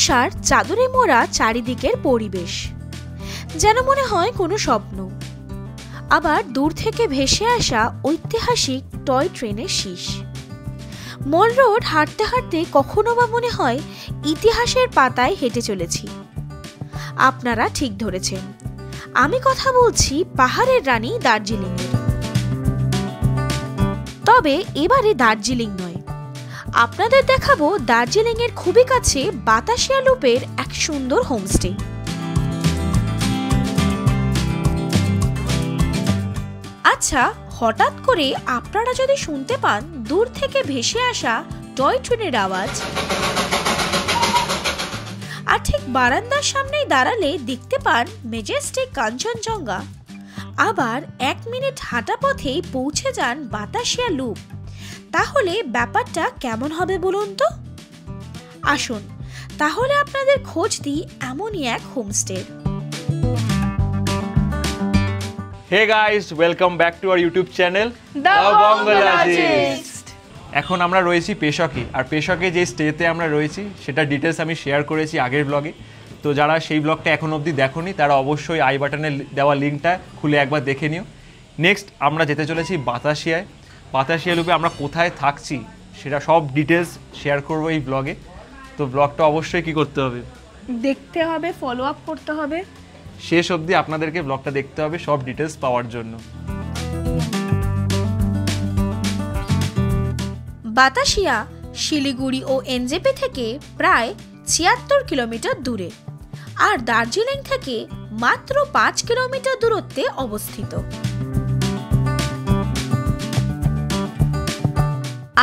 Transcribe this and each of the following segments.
কুয়াশার চাদরে মোড়া চারিদিকের পরিবেশ যেন মনে হয় কোনো স্বপ্ন। আবার দূর থেকে ভেসে আসা ঐতিহাসিক টয় ট্রেনের শীষ। মল রোড হাঁটতে হাঁটতে কখনো বা মনে হয় ইতিহাসের পাতায় হেঁটে চলেছি। আপনারা ঠিক ধরেছেন, আমি কথা বলছি পাহাড়ের রানী দার্জিলিংয়ের। তবে এবারে দার্জিলিং নয়, আপনাদের দেখাবো দার্জিলিংয়ের খুবই কাছে বাতাসিয়া লুপের এক সুন্দর হোমস্টে। আচ্ছা, হঠাৎ করে আপনারা যদি শুনতে পান দূর থেকে ভেসে আসা টয় ট্রেনের আওয়াজ, আর ঠিক বারান্দার সামনেই দাঁড়ালে দেখতে পান মেজেস্টিক কাঞ্চনজঙ্ঘা, আবার 1 মিনিট হাঁটা পথেই পৌঁছে যান বাতাসিয়া লুপ, তাহলে ব্যাপারটা কেমন হবে বলুন তো? আসুন তাহলে আপনাদের খোঁজ দিই এমনই এক homestay. Hey guys, welcome back to our YouTube channel The Bongologist। এখন আমরা রয়েছি পেশকে, আর পেশকে যে স্টেতে আমরা রয়েছি সেটা ডিটেলস আমি শেয়ার করেছি আগের ব্লগে। তো যারা সেই ব্লগটা এখন অবধি দেখোনি তারা অবশ্যই আই বাটনে দেওয়া লিঙ্কটা খুলে একবার দেখে নিও। নেক্সট আমরা যেতে চলেছি বাতাসিয়ায়। বাতাসিয়া লুপে আমরা কোথায় থাকছি সেটা সব ডিটেলস শেয়ার করবো এই ব্লগে। তো ব্লগটা অবশ্যই কি করতে হবে, দেখতে হবে, ফলো আপ করতে হবে, শেষ অবধি আপনাদেরকে ব্লগটা দেখতে হবে সব ডিটেলস পাওয়ার জন্য। বাতাসিয়া শিলিগুড়ি ও এনজেপি থেকে প্রায় 76 কিলোমিটার দূরে, আর দার্জিলিং থেকে মাত্র 5 কিলোমিটার দূরত্বে অবস্থিত।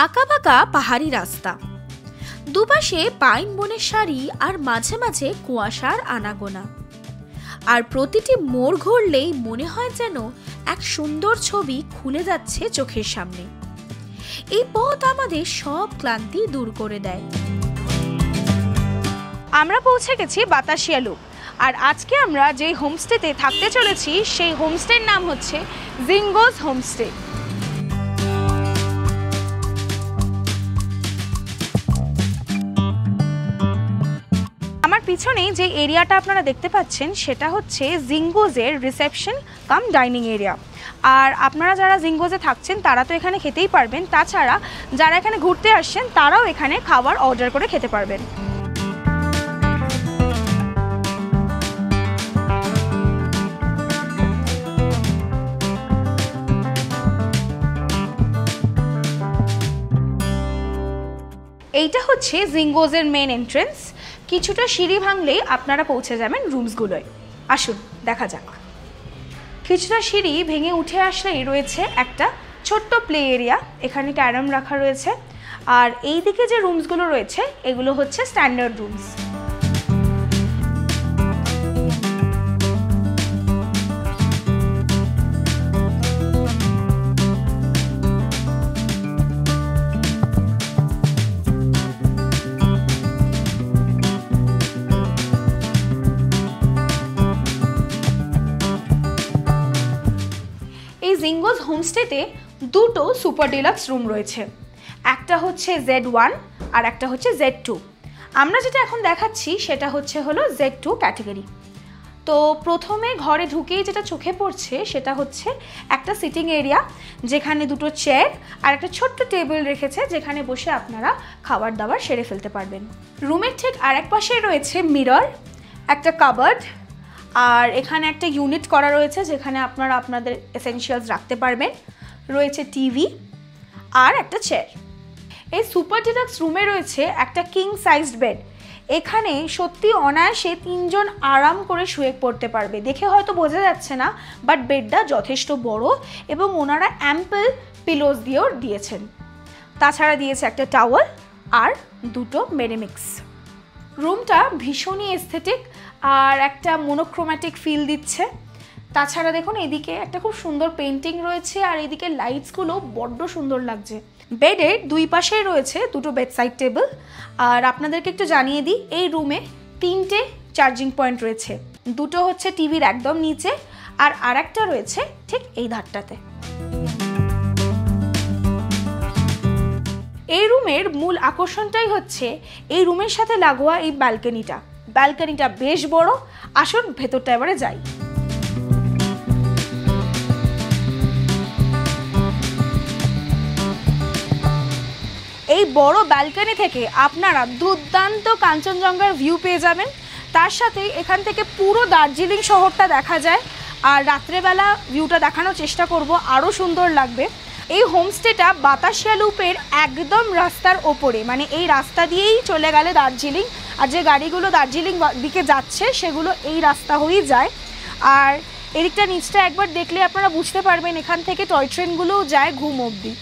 আঁকাবাঁকা পাহাড়ি রাস্তা, দুপাশে পাইন বনের সারি, আর মাঝে মাঝে কুয়াশার আনাগোনা, আর প্রতিটি মোড় ঘুরলেই মনে হয় যেন এক সুন্দর ছবি খুলে যাচ্ছে চোখের সামনে। এই পথ আমাদের সব ক্লান্তি দূর করে দেয়। আমরা পৌঁছে গেছি বাতাসিয়া লুপ, আর আজকে আমরা যে হোমস্টেতে থাকতে চলেছি সেই হোমস্টের নাম হচ্ছে জিঙ্গোস হোমস্টে। আমার পিছনেই যে এরিয়াটা আপনারা দেখতে পাচ্ছেন সেটা হচ্ছে জিঙ্গোজের রিসেপশন কাম ডাইনিং এরিয়া। আর আপনারা যারা জিঙ্গোজে থাকছেন তারা তো এখানে খেতেই পারবেন, তাছাড়া যারা এখানে ঘুরতে আসছেন তারাও এখানে খাবার অর্ডার করে খেতে পারবেন। এইটা হচ্ছে জিঙ্গোজের মেন এন্ট্রেন্স। কিছুটা সিঁড়ি ভাঙলেই আপনারা পৌঁছে যাবেন রুমসগুলোয়। আসুন দেখা যাক। কিছুটা সিঁড়ি ভেঙে উঠে আসলেই রয়েছে একটা ছোট্ট প্লে এরিয়া, এখানে ক্যারাম রাখা রয়েছে, আর এই দিকে যে রুমসগুলো রয়েছে এগুলো হচ্ছে স্ট্যান্ডার্ড রুমস। এই জিঙ্গোস হোমস্টেতে দুটো সুপার ডিলাক্স রুম রয়েছে, একটা হচ্ছে Z1 আর একটা হচ্ছে Z2। আমরা যেটা এখন দেখাচ্ছি সেটা হলো Z2 ক্যাটাগরি। তো প্রথমে ঘরে ঢুকেই যেটা চোখে পড়ছে সেটা হচ্ছে একটা সিটিং এরিয়া, যেখানে দুটো চেয়ার আর একটা ছোট্ট টেবিল রেখেছে, যেখানে বসে আপনারা খাবার দাবার সেরে ফেলতে পারবেন। রুমের ঠিক আরেক পাশে রয়েছে মিরর, একটা কাবার্ড, আর এখানে একটা ইউনিট করা রয়েছে যেখানে আপনারা আপনাদের এসেনশিয়ালস রাখতে পারবেন। রয়েছে টিভি আর একটা চেয়ার। এই সুপার ডিলাক্স রুমে রয়েছে একটা কিং সাইজড বেড। এখানে সত্যি অনায়াসে 3 জন আরাম করে শুয়ে পড়তে পারবে। দেখে হয়তো বোঝা যাচ্ছে না, বাট বেডটা যথেষ্ট বড় এবং ওনারা অ্যাম্পল পিলোজ দিয়েও দিয়েছেন। তাছাড়া দিয়েছে একটা টাওয়াল আর দুটো মেরিমিক্স। রুমটা ভীষণই এস্থেটিক আর একটা মোনোক্রোম্যাটিক ফিল দিচ্ছে। তাছাড়া দেখুন এদিকে একটা খুব সুন্দর পেন্টিং রয়েছে, আর এদিকে লাইটসগুলো বড্ড সুন্দর লাগছে। বেডের দুই পাশেই রয়েছে দুটো বেডসাইড টেবিল, আর আপনাদেরকে একটু জানিয়ে দিই এই রুমে 3টে চার্জিং পয়েন্ট রয়েছে। দুটো হচ্ছে টিভির একদম নিচে, আর আরেকটা রয়েছে ঠিক এই ধারটাতে। এই রুমের মূল আকর্ষণটাই হচ্ছে এই রুমের সাথে লাগোয়া এই ব্যালকনিটা বেশ বড়। আসুন ভেতরটা এবারে যাই। এই বড় ব্যালকনি থেকে আপনারা দুর্দান্ত কাঞ্চনজঙ্ঘার ভিউ পেয়ে যাবেন। তার সাথে এখান থেকে পুরো দার্জিলিং শহরটা দেখা যায়। আর রাত্রেবেলা ভিউটা দেখানোর চেষ্টা করব, আরও সুন্দর লাগবে। এই হোমস্টেটা বাতাসিয়া লুপের একদম রাস্তার ওপরে, মানে এই রাস্তা দিয়েই চলে গেলে দার্জিলিং, আর যে গাড়িগুলো দার্জিলিং দিকে যাচ্ছে সেগুলো এই রাস্তা হয়েই যায়। আর এদিকটা নিচটা একবার দেখলে আপনারা বুঝতে পারবেন এখান থেকে টয় ট্রেনগুলোও যায় ঘুম অবধি।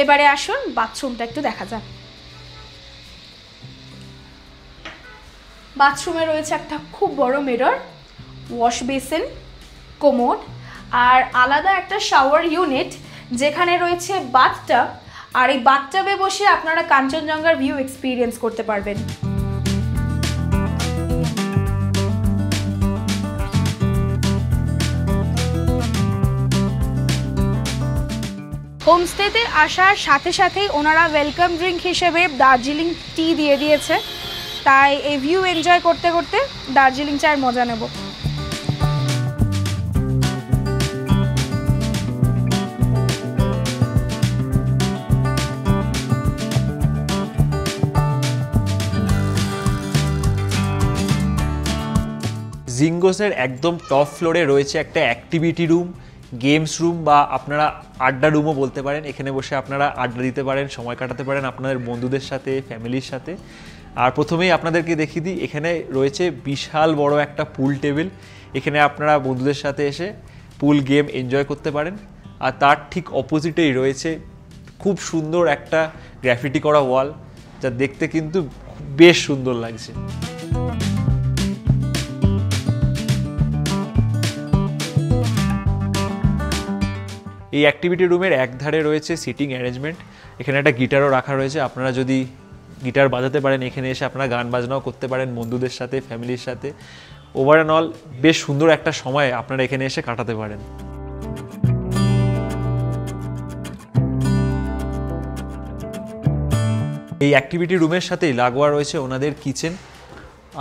এবারে আসুন বাথরুমটা একটু দেখা যাক। বাথরুমে রয়েছে একটা খুব বড় মিরর, ওয়াশ বেসিন, কোমোড আর আলাদা একটা শাওয়ার ইউনিট যেখানে রয়েছে বাথটাব। আর এই বাথটাবে বসে আপনারা কাঞ্চনজঙ্ঘার ভিউ এক্সপিরিয়েন্স করতে পারবেন। হোমস্টেতে আসার সাথে সাথেই ওনারা ওয়েলকাম ড্রিঙ্ক হিসেবে দার্জিলিং টি দিয়ে দিয়েছে, তাই এই ভিউ এনজয় করতে করতে দার্জিলিং চায়ের মজা নেব। জিঙ্গোসের একদম টপ ফ্লোরে রয়েছে একটা অ্যাক্টিভিটি রুম, গেমস রুম বা আপনারা আড্ডা রুমও বলতে পারেন। এখানে বসে আপনারা আড্ডা দিতে পারেন, সময় কাটাতে পারেন আপনাদের বন্ধুদের সাথে, ফ্যামিলির সাথে। আর প্রথমেই আপনাদেরকে দেখিয়ে দিই, এখানে রয়েছে বিশাল বড় একটা পুল টেবিল। এখানে আপনারা বন্ধুদের সাথে এসে পুল গেম এনজয় করতে পারেন। আর তার ঠিক অপোজিটেই রয়েছে খুব সুন্দর একটা গ্রাফিটি করা ওয়াল, যা দেখতে কিন্তু বেশ সুন্দর লাগছে। এই অ্যাক্টিভিটি রুমের একধারে রয়েছে সিটিং অ্যারেঞ্জমেন্ট। এখানে একটা গিটারও রাখা রয়েছে, আপনারা যদি গিটার বাজাতে পারেন এখানে এসে আপনারা গান বাজনাও করতে পারেন বন্ধুদের সাথে, ফ্যামিলির সাথে। ওভারঅল বেশ সুন্দর একটা সময় আপনারা এখানে এসে কাটাতে পারেন। এই অ্যাক্টিভিটি রুমের সাথেই লাগোয়া রয়েছে ওনাদের কিচেন।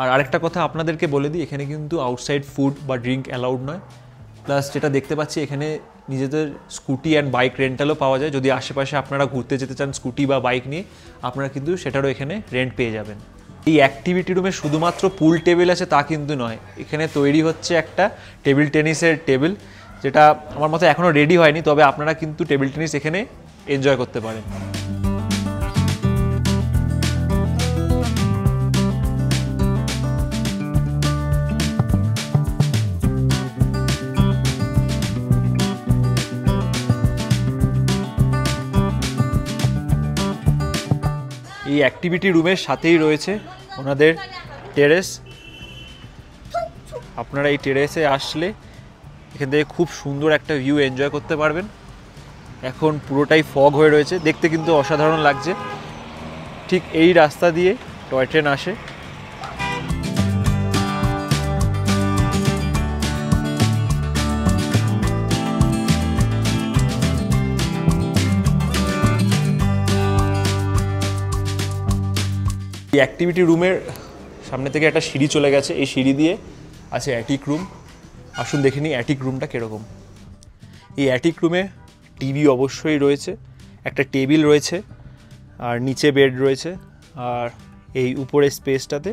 আর আরেকটা কথা আপনাদেরকে বলে দিই, এখানে কিন্তু আউটসাইড ফুড বা ড্রিঙ্ক অ্যালাউড নয়। প্লাস যেটা দেখতে পাচ্ছি এখানে নিজেদের স্কুটি অ্যান্ড বাইক রেন্টালও পাওয়া যায়। যদি আশেপাশে আপনারা ঘুরতে যেতে চান স্কুটি বা বাইক নিয়ে, আপনারা কিন্তু সেটারও এখানে রেন্ট পেয়ে যাবেন। এই অ্যাক্টিভিটি রুমে শুধুমাত্র পুল টেবিল আছে তা কিন্তু নয়, এখানে তৈরি হচ্ছে একটা টেবিল টেনিসের টেবিল, যেটা আমার মতে এখনও রেডি হয়নি, তবে আপনারা কিন্তু টেবিল টেনিস এখানে এনজয় করতে পারেন। এই অ্যাক্টিভিটি রুমের সাথেই রয়েছে ওনাদের টেরেস। আপনারা এই টেরেসে আসলে এখান থেকে খুব সুন্দর একটা ভিউ এনজয় করতে পারবেন। এখন পুরোটাই ফগ হয়ে রয়েছে, দেখতে কিন্তু অসাধারণ লাগছে। ঠিক এই রাস্তা দিয়ে টয় ট্রেন আসে। এই অ্যাক্টিভিটি রুমের সামনে থেকে একটা সিঁড়ি চলে গেছে, এই সিঁড়ি দিয়ে আছে অ্যাটিক রুম। আসুন দেখে নিই অ্যাটিক রুমটা কীরকম। এই অ্যাটিক রুমে টিভি অবশ্যই রয়েছে, একটা টেবিল রয়েছে আর নিচে বেড রয়েছে। আর এই উপরের স্পেসটাতে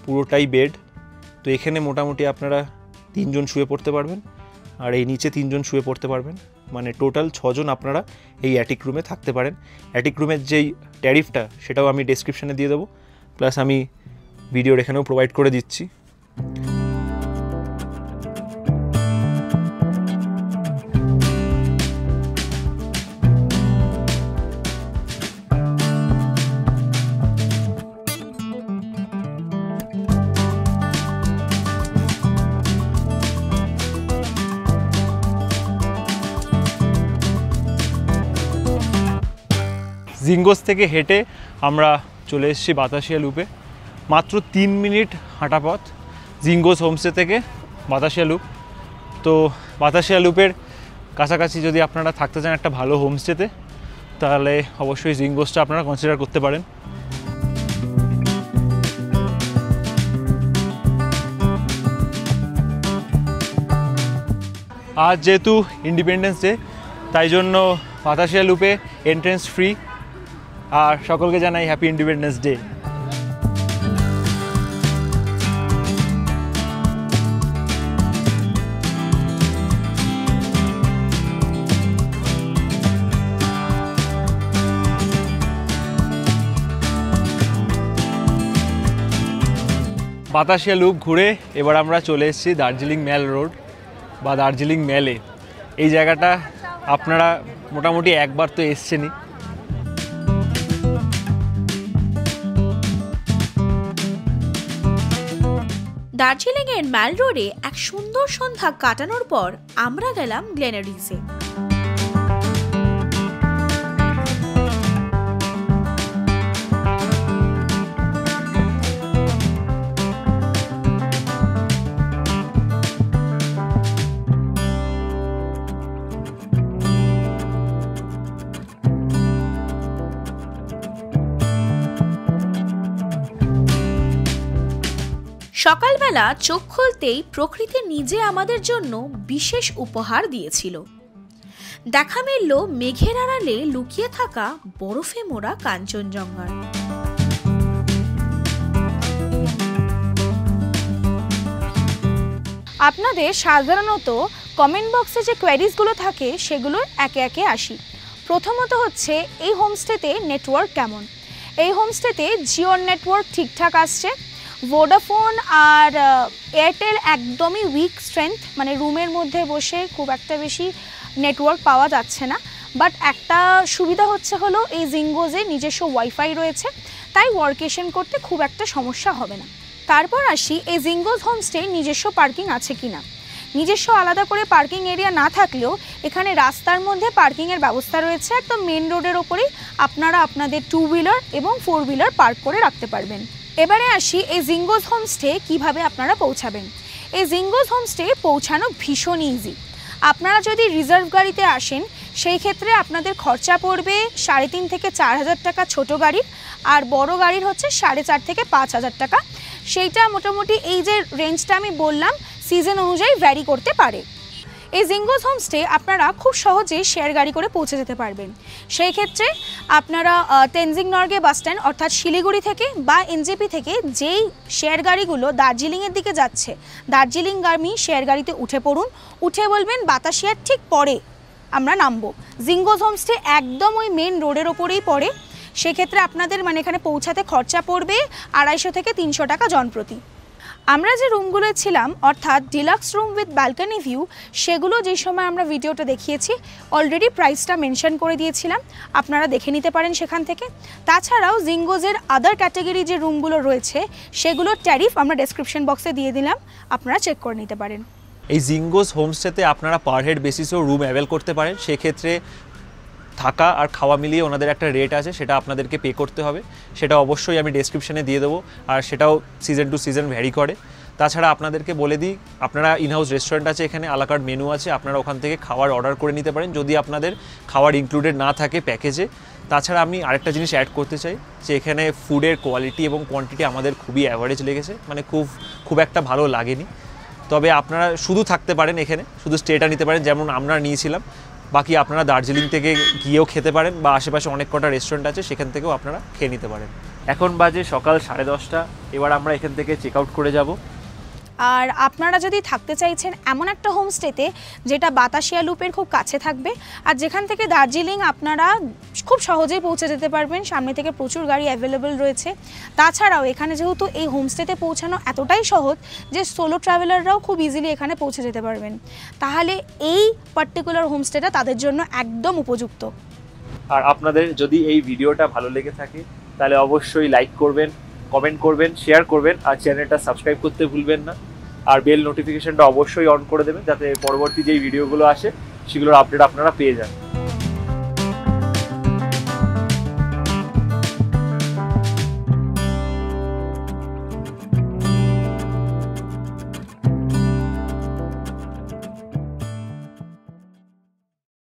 পুরোটাই বেড। তো এখানে মোটামুটি আপনারা 3 জন শুয়ে পড়তে পারবেন, আর এই নিচে 3 জন শুয়ে পড়তে পারবেন, মানে টোটাল 6 জন আপনারা এই অ্যাটিক রুমে থাকতে পারেন। অ্যাটিক রুমের যেই ট্যারিফটা সেটাও আমি ডেসক্রিপশানে দিয়ে দেবো, প্লাস আমি ভিডিওর এখানেও প্রোভাইড করে দিচ্ছি। জিঙ্গোস থেকে হেঁটে আমরা চলে এসেছি বাতাসিয়া লুপে। মাত্র 3 মিনিট হাঁটা পথ জিঙ্গোস হোমস্টে থেকে বাতাসিয়া লুপ। তো বাতাসিয়া লুপের কাছাকাছি যদি আপনারা থাকতে চান একটা ভালো হোমস্টেতে, তাহলে অবশ্যই জিঙ্গোসটা আপনারা কনসিডার করতে পারেন। আজ যেহেতু ইন্ডিপেন্ডেন্স ডে, তাই জন্য বাতাসিয়া লুপে এন্ট্রেন্স ফ্রি। আর সকলকে জানাই happy independence day. Batasia loop ঘুরে এবার আমরা চলে এসেছি দার্জিলিং মেল রোড বা দার্জিলিং মেলে। এই জায়গাটা আপনারা মোটামুটি একবার তো এসছেনই। দার্জিলিংয়ের ম্যাল রোডে এক সুন্দর সন্ধ্যা কাটানোর পর আমরা গেলাম গ্লেনারিসে। সকালবেলা চোখ খুলতেই প্রকৃতি নিজে আমাদের জন্য বিশেষ উপহার দিয়েছিল। দেখা মিলল মেঘের আড়ালে লুকিয়ে থাকা বরফে মোড়া কাঞ্চনজঙ্ঘার। আপনাদের সাধারণত কমেন্ট বক্সে যে কোয়েরিজগুলো থাকে সেগুলোর একে একে আসি। প্রথমত হচ্ছে এই হোমস্টেতে নেটওয়ার্ক কেমন। এই হোমস্টেতে জিওর নেটওয়ার্ক ঠিকঠাক আসছে। ভোডাফোন আর এয়ারটেল একদমই উইক স্ট্রেংথ, মানে রুমের মধ্যে বসে খুব একটা বেশি নেটওয়ার্ক পাওয়া যাচ্ছে না। বাট একটা সুবিধা হচ্ছে হলো এই জিঙ্গোজে নিজস্ব ওয়াইফাই রয়েছে, তাই ওয়ার্কেশন করতে খুব একটা সমস্যা হবে না। তারপর আসি এই জিঙ্গোজ হোমস্টে নিজস্ব পার্কিং আছে কি না। নিজস্ব আলাদা করে পার্কিং এরিয়া না থাকলেও এখানে রাস্তার মধ্যে পার্কিংয়ের ব্যবস্থা রয়েছে। একদম মেন রোডের ওপরেই আপনারা আপনাদের 2 হুইলার এবং 4 হুইলার পার্ক করে রাখতে পারবেন। এবারে আসি এই জিঙ্গোজ হোমস্টে কিভাবে আপনারা পৌঁছাবেন। এই জিঙ্গোজ হোমস্টে পৌঁছানো ভীষণ ইজি। আপনারা যদি রিজার্ভ গাড়িতে আসেন সেই ক্ষেত্রে আপনাদের খরচা পড়বে 3.5 থেকে 4,000 টাকা ছোট গাড়ির, আর বড় গাড়ির হচ্ছে 4.5 থেকে 5,000 টাকা। সেইটা মোটামুটি এই যে রেঞ্জটা আমি বললাম সিজন অনুযায়ী ভ্যারি করতে পারে। এই জিঙ্গোজ হোমস্টে আপনারা খুব সহজেই শেয়ার গাড়ি করে পৌঁছে যেতে পারবেন। সেই ক্ষেত্রে আপনারা তেনজিং নর্গে বাস স্ট্যান্ড অর্থাৎ শিলিগুড়ি থেকে বা এনজেপি থেকে যেই শেয়ার গাড়িগুলো দার্জিলিংয়ের দিকে যাচ্ছে দার্জিলিংগামী শেয়ার গাড়িতে উঠে পড়ুন। উঠে বলবেন বাতাসিয়ার ঠিক পরে আমরা নামবো। জিঙ্গোজ হোমস্টে একদম ওই মেন রোডের ওপরেই পড়ে। সেক্ষেত্রে আপনাদের মানে এখানে পৌঁছাতে খরচা পড়বে 250 থেকে 300 টাকা জনপ্রতি। আমরা যে রুমগুলো ছিলাম অর্থাৎ deluxe room with balcony view, সেগুলো যে সময় আমরা ভিডিওটা দেখিয়েছি অলরেডি প্রাইসটা মেনশন করে দিয়েছিলাম, আপনারা দেখে নিতে পারেন সেখান থেকে। তাছাড়াও জিঙ্গোজের আদার ক্যাটাগরি যে রুমগুলো রয়েছে সেগুলোর ট্যারিফ আমরা ডেসক্রিপশন বক্সে দিয়ে দিলাম, আপনারা চেক করে নিতে পারেন। এই জিঙ্গোস হোমস্টেতে আপনারা পার হেড বেসিসেও রুম অ্যাভেল করতে পারেন। সেক্ষেত্রে থাকা আর খাওয়া মিলিয়ে ওনাদের একটা রেট আছে, সেটা আপনাদেরকে পে করতে হবে। সেটা অবশ্যই আমি ডেসক্রিপশনে দিয়ে দেবো, আর সেটাও সিজন টু সিজন ভ্যারি করে। তাছাড়া আপনাদেরকে বলে দিই, আপনারা ইনহাউস রেস্টুরেন্ট আছে এখানে, আলাকার্ট মেনু আছে, আপনারা ওখান থেকে খাবার অর্ডার করে নিতে পারেন যদি আপনাদের খাবার ইনক্লুডেড না থাকে প্যাকেজে। তাছাড়া আমি আরেকটা জিনিস অ্যাড করতে চাই যে এখানে ফুডের কোয়ালিটি এবং কোয়ান্টিটি আমাদের খুবই অ্যাভারেজ লেগেছে, মানে খুব একটা ভালো লাগেনি। তবে আপনারা শুধু থাকতে পারেন এখানে, শুধু স্টেটা নিতে পারেন যেমন আমরা নিয়েছিলাম। বাকি আপনারা দার্জিলিং থেকে গিয়েও খেতে পারেন বা আশেপাশে অনেক কটা রেস্টুরেন্ট আছে, সেখান থেকেও আপনারা খেয়ে নিতে পারেন। এখন বাজে সকাল 10:30। এবার আমরা এখান থেকে চেক আউট করে যাব। আর আপনারা যদি থাকতে চাইছেন এমন একটা হোমস্টেতে যেটা বাতাসিয়া লুপের খুব কাছে থাকবে আর যেখান থেকে দার্জিলিং আপনারা খুব সহজেই পৌঁছে যেতে পারবেন, সামনে থেকে প্রচুর গাড়ি অ্যাভেলেবল রয়েছে। তাছাড়াও এখানে যেহেতু এই হোমস্টেতে পৌঁছানো এতটাই সহজ যে সোলো ট্রাভেলাররাও খুব ইজিলি এখানে পৌঁছে যেতে পারবেন, তাহলে এই পার্টিকুলার হোমস্টেটা তাদের জন্য একদম উপযুক্ত। আর আপনাদের যদি এই ভিডিওটা ভালো লেগে থাকে তাহলে অবশ্যই লাইক করবেন, কমেন্ট করবেন, শেয়ার করবেন, আর চ্যানেলটা সাবস্ক্রাইব করতে ভুলবেন না। আর বেল নোটিফিকেশনটা অবশ্যই অন করে দেবেন যাতে পরবর্তী যেই ভিডিওগুলো আসে সেগুলোর আপডেট আপনারা পেয়ে যান।